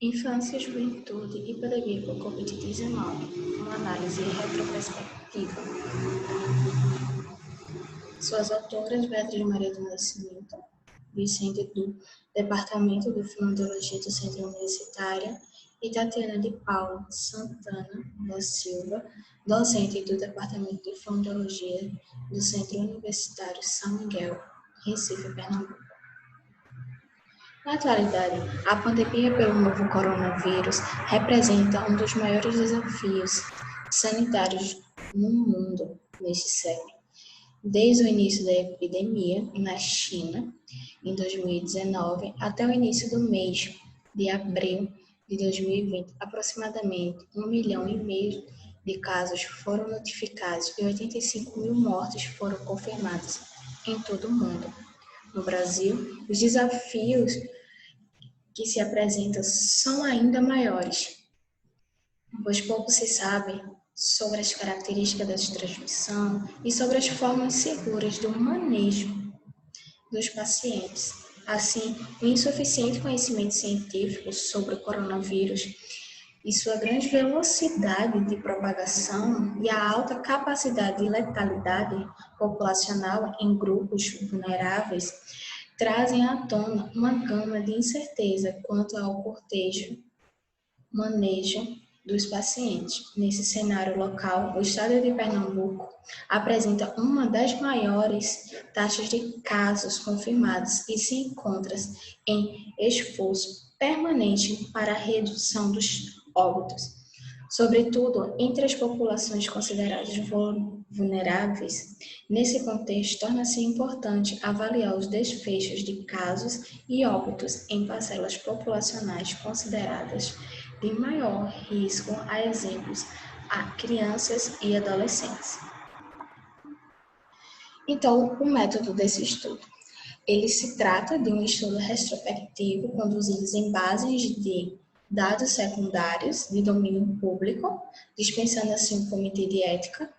Infância, Juventude e Pandemia por Covid-19, uma análise retrospectiva. Suas autoras, Beatriz Maria do Nascimento, Vicente do Departamento de Fonoaudiologia do Centro Universitário, e Tatiana de Paula Santana da Silva, docente do Departamento de Fonoaudiologia do Centro Universitário São Miguel, Recife, Pernambuco. Na atualidade, a pandemia pelo novo coronavírus representa um dos maiores desafios sanitários no mundo neste século. Desde o início da epidemia na China, em 2019, até o início do mês de abril de 2020, aproximadamente 1,5 milhão de casos foram notificados e 85 mil mortes foram confirmadas em todo o mundo. No Brasil, os desafios que se apresentam são ainda maiores, pois pouco se sabe sobre as características da transmissão e sobre as formas seguras do manejo dos pacientes. Assim, o insuficiente conhecimento científico sobre o coronavírus e sua grande velocidade de propagação e a alta capacidade de letalidade populacional em grupos vulneráveis trazem à tona uma gama de incerteza quanto ao manejo dos pacientes. Nesse cenário local, o estado de Pernambuco apresenta uma das maiores taxas de casos confirmados e se encontra em esforço permanente para a redução dos óbitos, sobretudo entre as populações consideradas vulneráveis. Nesse contexto, torna-se importante avaliar os desfechos de casos e óbitos em parcelas populacionais consideradas de maior risco, a exemplos, a crianças e adolescentes. Então, o método desse estudo. Ele se trata de um estudo retrospectivo conduzido em bases de dados secundários de domínio público, dispensando assim o Comitê de Ética,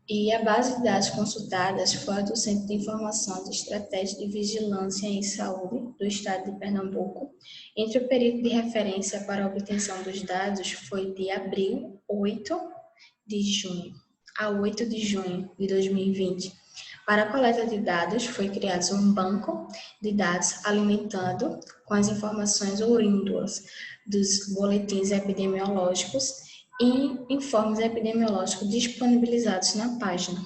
e a base de dados consultadas foi a do Centro de Informação de Estratégia de Vigilância em Saúde do Estado de Pernambuco. Entre o período de referência para a obtenção dos dados foi de abril 8 de junho a 8 de junho de 2020. Para a coleta de dados, foi criado um banco de dados alimentado com as informações oriundas dos boletins epidemiológicos e informes epidemiológicos disponibilizados na página.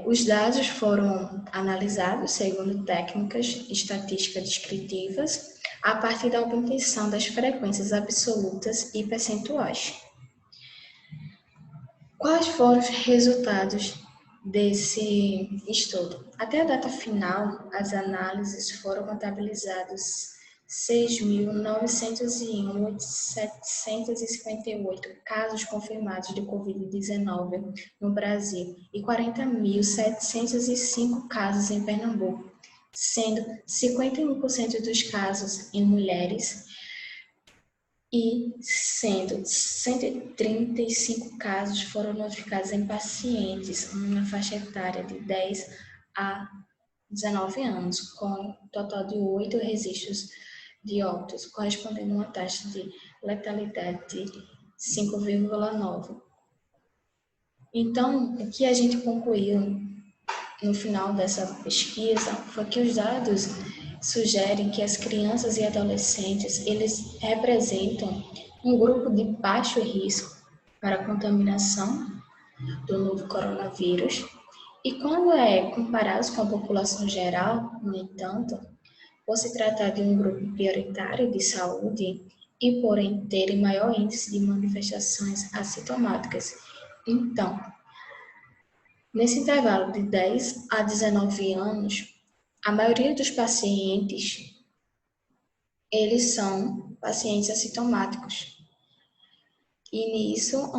Os dados foram analisados segundo técnicas estatísticas descritivas a partir da obtenção das frequências absolutas e percentuais. Quais foram os resultados desse estudo? Até a data final, as análises foram contabilizadas 6.901.758 casos confirmados de Covid-19 no Brasil e 40.705 casos em Pernambuco, sendo 51% dos casos em mulheres e sendo 135 casos foram notificados em pacientes na faixa etária de 10 a 19 anos, com um total de 8 registros de óbitos, correspondendo a uma taxa de letalidade de 5,9. Então, o que a gente concluiu no final dessa pesquisa foi que os dados sugerem que as crianças e adolescentes, eles representam um grupo de baixo risco para a contaminação do novo coronavírus. E quando comparados com a população geral, no entanto, por se tratar de um grupo prioritário de saúde e porém terem maior índice de manifestações assintomáticas. Então, nesse intervalo de 10 a 19 anos, a maioria dos pacientes, eles são pacientes assintomáticos. E nisso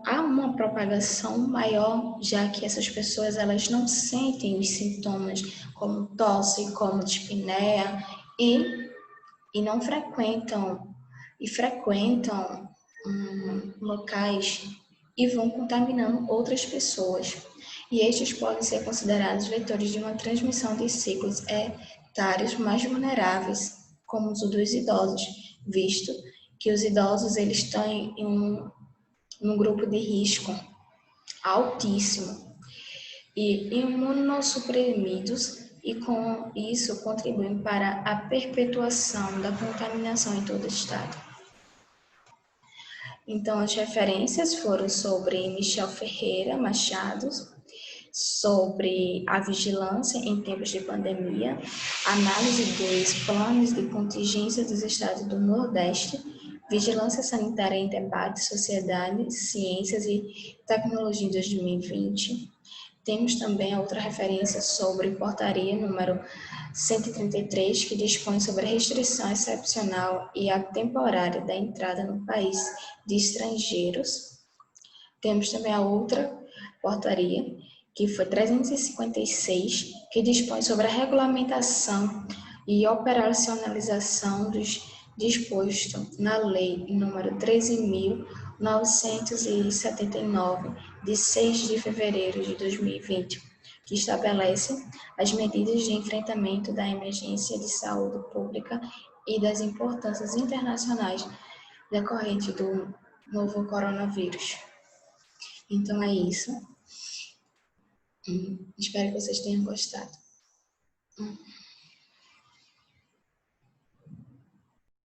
há uma propagação maior, já que essas pessoas elas não sentem os sintomas como tosse, como dispneia e não frequentam locais e vão contaminando outras pessoas. E estes podem ser considerados vetores de uma transmissão de ciclos etários mais vulneráveis como o dos idosos, visto que os idosos eles estão em um grupo de risco altíssimo e imunossuprimidos e com isso contribuem para a perpetuação da contaminação em todo o estado. Então, as referências foram sobre Michel Ferreira Machado, sobre a vigilância em tempos de pandemia, análise dos planos de contingência dos estados do Nordeste, vigilância sanitária em debate, sociedade, ciências e tecnologia em 2020. Temos também a outra referência sobre portaria número 133, que dispõe sobre a restrição excepcional e a temporária da entrada no país de estrangeiros. Temos também a outra portaria, que foi 356, que dispõe sobre a regulamentação e operacionalização dos disposto na Lei número 13.979, de 6 de fevereiro de 2020, que estabelece as medidas de enfrentamento da emergência de saúde pública e das importâncias internacionais decorrente do novo coronavírus. Então é isso. Espero que vocês tenham gostado.